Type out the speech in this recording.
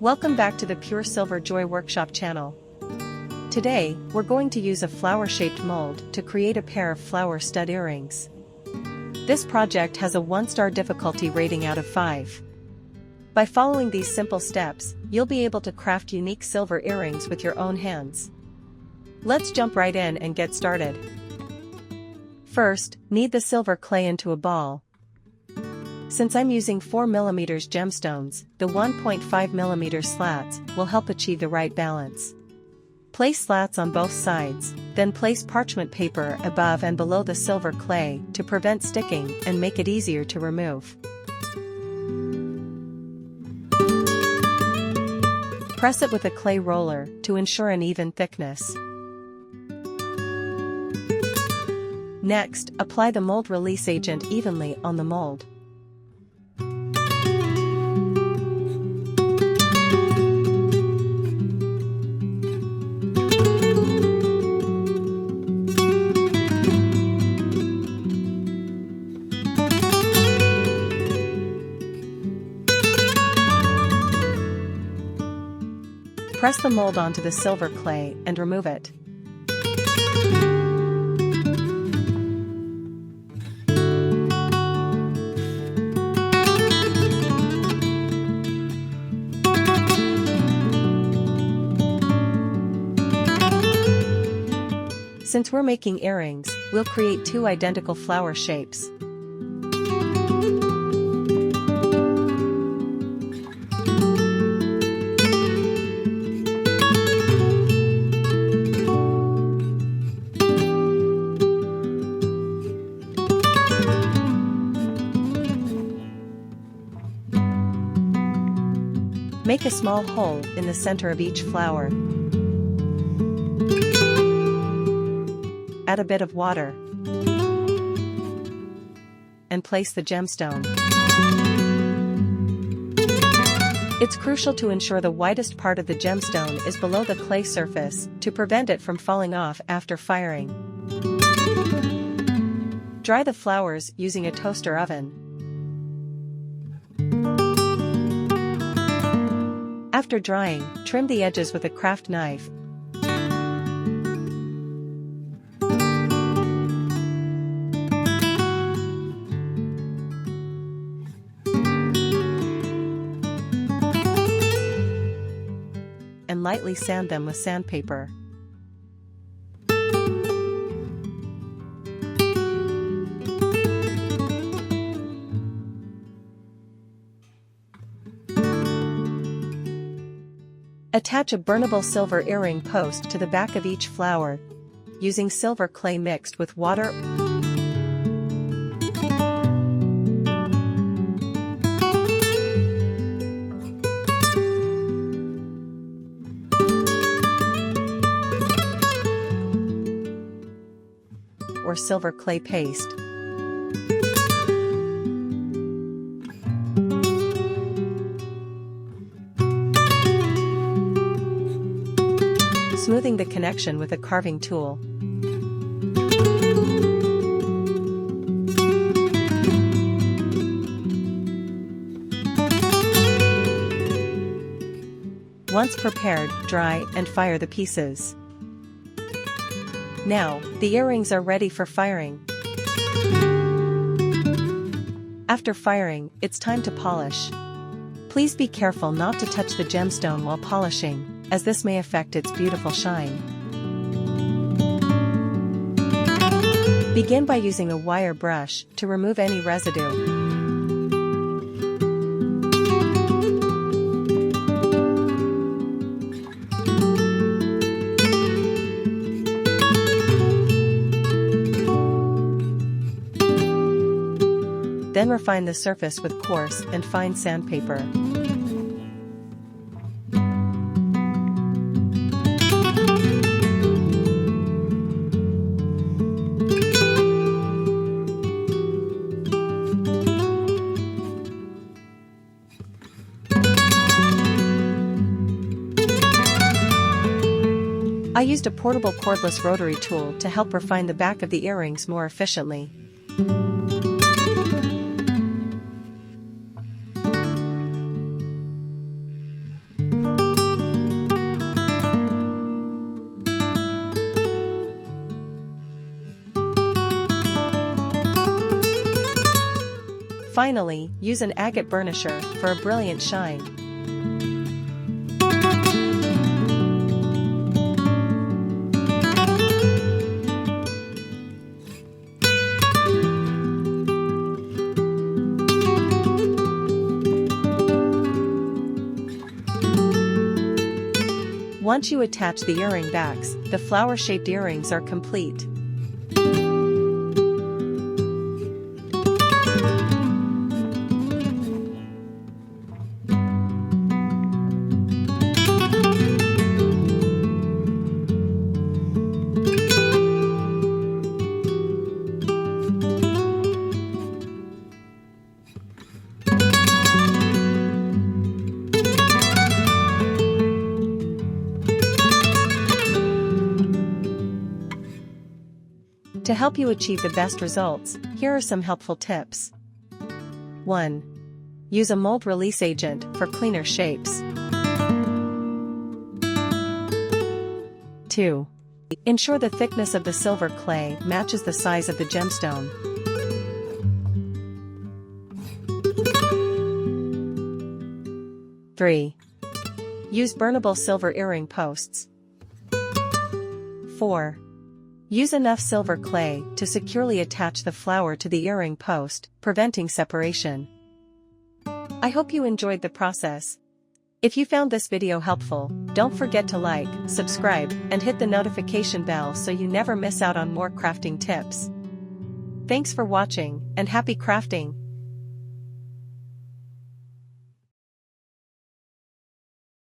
Welcome back to the Pure Silver Joy Workshop channel. Today, we're going to use a flower-shaped mold to create a pair of flower stud earrings. This project has a 1-star difficulty rating out of 5. By following these simple steps, you'll be able to craft unique silver earrings with your own hands. Let's jump right in and get started. First, knead the silver clay into a ball. Since I'm using 4mm gemstones, the 1.5mm slats will help achieve the right balance. Place slats on both sides, then place parchment paper above and below the silver clay to prevent sticking and make it easier to remove. Press it with a clay roller to ensure an even thickness. Next, apply the mold release agent evenly on the mold. Press the mold onto the silver clay and remove it. Since we're making earrings, we'll create 2 identical flower shapes. Make a small hole in the center of each flower. Add a bit of water. And place the gemstone. It's crucial to ensure the widest part of the gemstone is below the clay surface to prevent it from falling off after firing. Dry the flowers using a toaster oven. After drying, trim the edges with a craft knife. And lightly sand them with sandpaper. Attach a burnable silver earring post to the back of each flower, using silver clay mixed with water or silver clay paste. Smoothing the connection with a carving tool. Once prepared, dry and fire the pieces. Now, the earrings are ready for firing. After firing, it's time to polish. Please be careful not to touch the gemstone while polishing, as this may affect its beautiful shine. Begin by using a wire brush to remove any residue. Then refine the surface with coarse and fine sandpaper. I used a portable cordless rotary tool to help refine the back of the earrings more efficiently. Finally, use an agate burnisher for a brilliant shine. Once you attach the earring backs, the flower-shaped earrings are complete. To help you achieve the best results, here are some helpful tips. 1. Use a mold release agent for cleaner shapes. 2. Ensure the thickness of the silver clay matches the size of the gemstone. 3. Use burnable silver earring posts. 4. Use enough silver clay to securely attach the flower to the earring post, preventing separation. I hope you enjoyed the process. If you found this video helpful, don't forget to like, subscribe, and hit the notification bell so you never miss out on more crafting tips. Thanks for watching, and happy crafting!